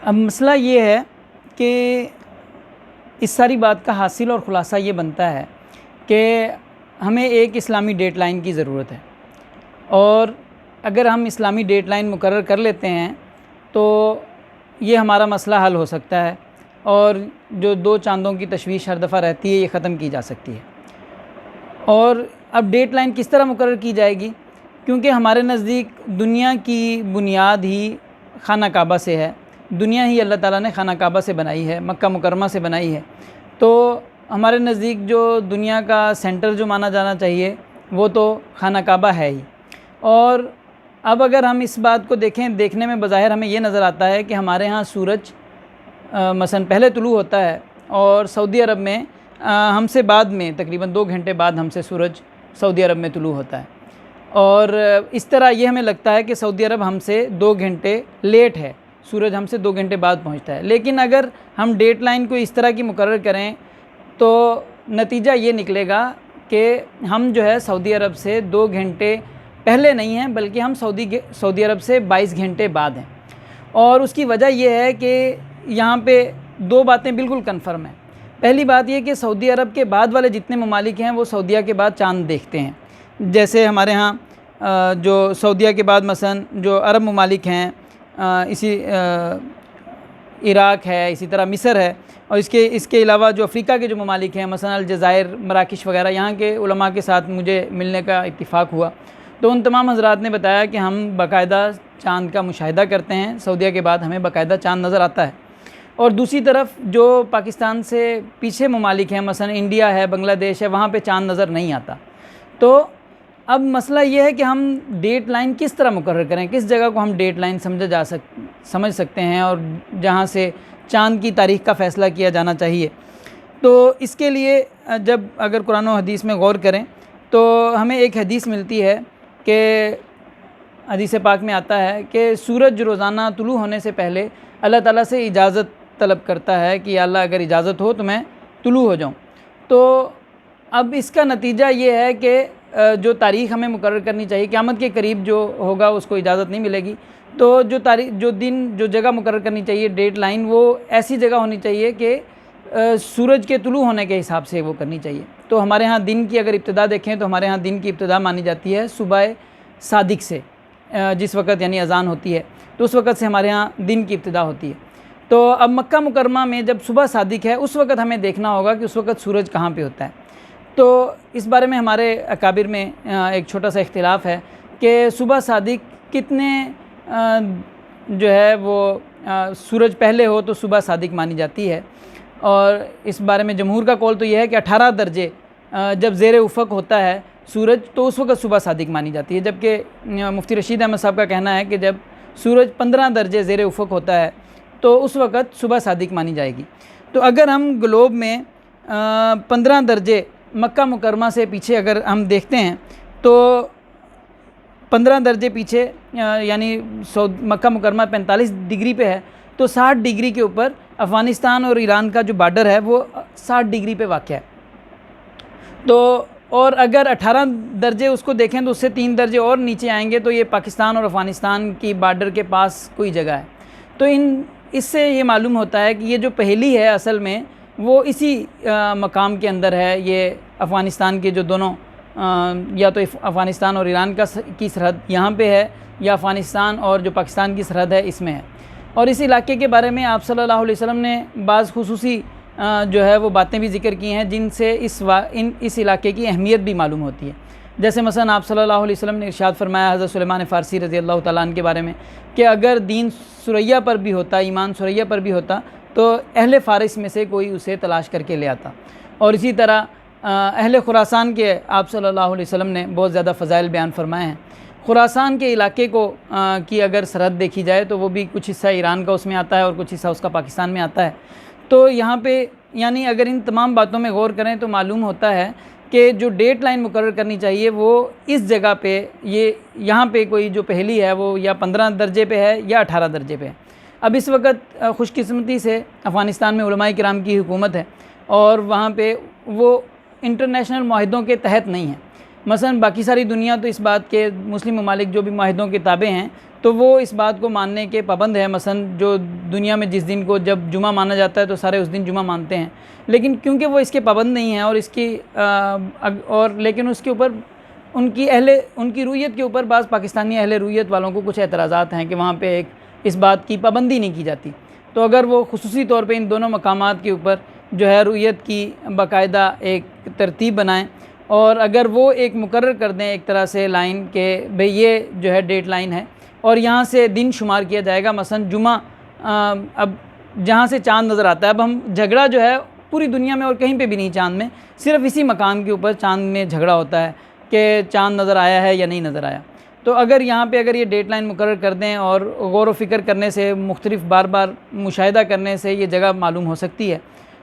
अब मसला ये है कि इस सारी बात का हासिल और ख़ुलासा ये बनता है कि हमें एक इस्लामी डेडलाइन की ज़रूरत है, और अगर हम इस्लामी डेडलाइन मुकर्रर कर लेते हैं तो ये हमारा मसला हल हो सकता है, और जो दो चांदों की तशवीश हर दफ़ा रहती है ये ख़त्म की जा सकती है। और अब डेडलाइन किस तरह मुकर्रर की जाएगी, क्योंकि हमारे नज़दीक दुनिया की बुनियाद ही खाना काबा से है, दुनिया ही अल्लाह ताला ने खाना काबा से बनाई है, मक्का मुकरमा से बनाई है। तो हमारे नज़दीक जो दुनिया का सेंटर जो माना जाना चाहिए वो तो खाना काबा है ही। और अब अगर हम इस बात को देखने में बज़ाहिर हमें ये नज़र आता है कि हमारे यहाँ सूरज मसलन पहले तुलू होता है, और सऊदी अरब में हमसे बाद में तकरीबन 2 घंटे बाद हमसे सूरज सऊदी अरब में तुलू होता है। और इस तरह ये हमें लगता है कि सऊदी अरब हमसे 2 घंटे लेट है, सूरज हमसे 2 घंटे बाद पहुंचता है। लेकिन अगर हम डेडलाइन को इस तरह की मुकर्रर करें तो नतीजा ये निकलेगा कि हम जो है सऊदी अरब से 2 घंटे पहले नहीं हैं, बल्कि हम सऊदी अरब से 22 घंटे बाद हैं। और उसकी वजह यह है कि यहाँ पे 2 बातें बिल्कुल कन्फर्म हैं। पहली बात यह कि सऊदी अरब के बाद वाले जितने ममालिक हैं वो सऊदीया के बाद चाँद देखते हैं। जैसे हमारे यहाँ जो सऊदीया के बाद मसलन जो अरब ममालिक हैं, इसी इराक़ है, इसी तरह मिस्र है, और इसके अलावा जो अफ्रीका के जो ममालिक हैं मसलन अलजज़ायर, मराकश वगैरह, यहाँ के उलमा के साथ मुझे मिलने का इत्तिफ़ाक़ हुआ तो उन तमाम हज़रात ने बताया कि हम बाकायदा चाँद का मुशाहिदा करते हैं, सऊदीया के बाद हमें बाकायदा चाँद नज़र आता है। और दूसरी तरफ जो पाकिस्तान से पीछे ममालिक हैं मसलन इंडिया है, बांग्लादेश है, वहाँ पे चाँद नज़र नहीं आता। तो अब मसला ये है कि हम डेडलाइन किस तरह मुकर्रर करें, किस जगह को हम डेडलाइन समझ सकते हैं और जहाँ से चाँद की तारीख़ का फ़ैसला किया जाना चाहिए। तो इसके लिए जब अगर कुरान और हदीस में गौर करें तो हमें एक हदीस मिलती है कि हदीस पाक में आता है कि सूरज रोज़ाना तुलू होने से पहले अल्लाह ताला से इजाज़त तलब करता है कि या अल्लाह अगर इजाज़त हो तो मैं तुलू हो जाऊँ। तो अब इसका नतीजा ये है कि जो तारीख़ हमें मुकर्रर करनी चाहिए, क़यामत के करीब जो होगा उसको इजाज़त नहीं मिलेगी, तो जो तारीख़, जो दिन, जो जगह मुकर्रर करनी चाहिए डेडलाइन, वो ऐसी जगह होनी चाहिए कि सूरज के तुलू होने के हिसाब से वो करनी चाहिए। तो हमारे यहाँ दिन की अगर इब्तिदा देखें तो हमारे यहाँ दिन की इब्तिदा मानी जाती है सुबह सादिक से, जिस वक़्त यानी अज़ान होती है तो उस वक़्त से हमारे यहाँ दिन की इब्तिदा होती है। तो अब मक्का मुकरमा में जब सुबह सादिक है उस वक़्त हमें देखना होगा कि उस वक़्त सूरज कहाँ पे होता है। तो इस बारे में हमारे अकाबिर में एक छोटा सा इख्तिलाफ़ है कि सुबह सादिक कितने जो है वो सूरज पहले हो तो सुबह सादिक मानी जाती है। और इस बारे में जमहूर का कौल तो यह है कि 18 दर्जे जब ज़ेर उफ़क़ होता है सूरज तो उस वक़्त सुबह सादिक मानी जाती है, जबकि मुफ्ती रशीद अहमद साहब का कहना है कि जब सूरज 15 दर्जे ज़ेर उफ़क़ होता है तो उस वक़्त सुबह सादिक मानी जाएगी। तो अगर हम ग्लोब में 15 दर्जे मक्का मुकरमा से पीछे अगर हम देखते हैं तो 15 दर्जे पीछे यानी मक्का मुकरमा 45 डिग्री पे है, तो 60 डिग्री के ऊपर अफ़गानिस्तान और ईरान का जो बॉर्डर है वो 60 डिग्री पे वाक़ है। तो और अगर 18 दर्जे उसको देखें तो उससे 3 दर्जे और नीचे आएंगे तो ये पाकिस्तान और अफ़गानिस्तान की बॉर्डर के पास कोई जगह है। तो इससे ये मालूम होता है कि ये जो पहेली है असल में वो इसी मकाम के अंदर है। ये अफ़गानिस्तान के जो दोनों या तो अफ़गानिस्तान और ईरान की सरहद यहाँ पे है, या अफ़गानिस्तान और जो पाकिस्तान की सरहद है इसमें है। और इस इलाके के बारे में आप सल्लल्लाहु अलैहि वसल्लम ने बाज़ खुसूसी जो है वो बातें भी ज़िक्र की हैं जिनसे इस इलाके की अहमियत भी मालूम होती है। जैसे मसलन आप सल्लल्लाहु अलैहि वसल्लम ने इरशाद फरमाया हज़रत सुलेमान फ़ारसी रज़ी अल्लाह तआला अन्हु के बारे में कि अगर दीन सुरैया पर भी होता, ईमान सुरैया पर भी होता तो अहले फ़ारिस में से कोई उसे तलाश करके ले आता। और इसी तरह अहले खुरासान के आप सल्लल्लाहु अलैहि वसल्लम ने बहुत ज़्यादा फ़ज़ाइल बयान फरमाए हैं। खुरासान के इलाके को की अगर सरहद देखी जाए तो वो भी कुछ हिस्सा ईरान का उसमें आता है और कुछ हिस्सा उसका पाकिस्तान में आता है। तो यहाँ पे यानी अगर इन तमाम बातों में गौर करें तो मालूम होता है कि जो डेडलाइन मुकर्रर करनी चाहिए वो इस जगह पे, ये यहाँ पे कोई जो पहेली है वो या 15 दर्जे पे है या 18 दर्जे पे है। अब इस वक्त खुशकिस्मती से अफ़गानिस्तान में उलमाए किराम की हुकूमत है और वहाँ पे वो इंटरनेशनल मुआहिदों के तहत नहीं है। मसलन बाकी सारी दुनिया तो इस बात के, मुस्लिम ममालिक जो भी मुआहिदों के ताबे हैं तो वो इस बात को मानने के पाबंद है। मसलन जो दुनिया में जिस दिन को जब जुमा माना जाता है तो सारे उस दिन जुमा मानते हैं, लेकिन क्योंकि वो इसके पाबंद नहीं हैं और इसकी और लेकिन उसके ऊपर उनकी रूयत के ऊपर बाज़ पाकिस्तानी अहले रूयत वालों को कुछ एतराज़ात हैं कि वहाँ पे एक इस बात की पाबंदी नहीं की जाती। तो अगर वो खुसूसी तौर पे इन दोनों मकामात के ऊपर जो है रूयत की बाकायदा एक तरतीब बनाएं और अगर वो एक मुकर्रर कर दें एक तरह से लाइन के भाई ये जो है डेट लाइन है और यहाँ से दिन शुमार किया जाएगा। मसलन जुमा अब जहाँ से चाँद नज़र आता है, अब हम झगड़ा जो है पूरी दुनिया में और कहीं पे भी नहीं, चाँद में सिर्फ इसी मकाम के ऊपर चाँद में झगड़ा होता है कि चाँद नज़र आया है या नहीं नज़र आया। तो अगर यहाँ पे अगर ये डेट लाइन मुकर्रर कर दें और गौर व फिक्र करने से, मुख्तलिफ बार बार मुशाहिदा करने से ये जगह मालूम हो सकती है।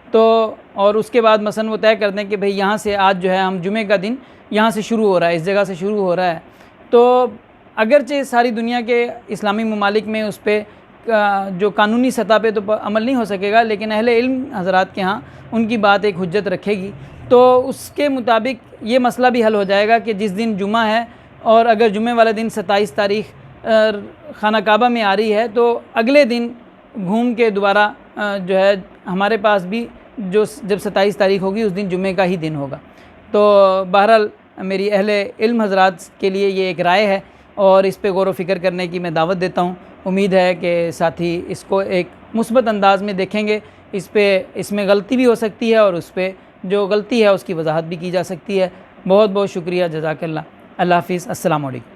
तो और उसके बाद मसलन वो तय कर दें कि भाई यहाँ से आज जो है हम जुमे का दिन यहाँ से शुरू हो रहा है, इस जगह से शुरू हो रहा है। तो अगरचे सारी दुनिया के इस्लामी ममालिक में उस पर जो कानूनी सतह पे तो अमल नहीं हो सकेगा, लेकिन अहले इल्म हज़रात के यहाँ उनकी बात एक हुज्जत रखेगी। तो उसके मुताबिक ये मसला भी हल हो जाएगा कि जिस दिन जुमा है और अगर जुमे वाले दिन 27 तारीख़ खाना काबा में आ रही है तो अगले दिन घूम के दोबारा जो है हमारे पास भी जो जब 27 तारीख़ होगी उस दिन जुमे का ही दिन होगा। तो बहरहाल मेरी अहले इल्म हज़रात के लिए ये एक राय है और इस पे गौर व फिक्र करने की मैं दावत देता हूँ। उम्मीद है कि साथी इसको एक मुस्बत अंदाज़ में देखेंगे। इसमें गलती भी हो सकती है और उस पर जो गलती है उसकी वजाहत भी की जा सकती है। बहुत बहुत शुक्रिया, जज़ाकल्लाह। अल्लाह हाफ़िज़, अस्सलामु अलैकुम।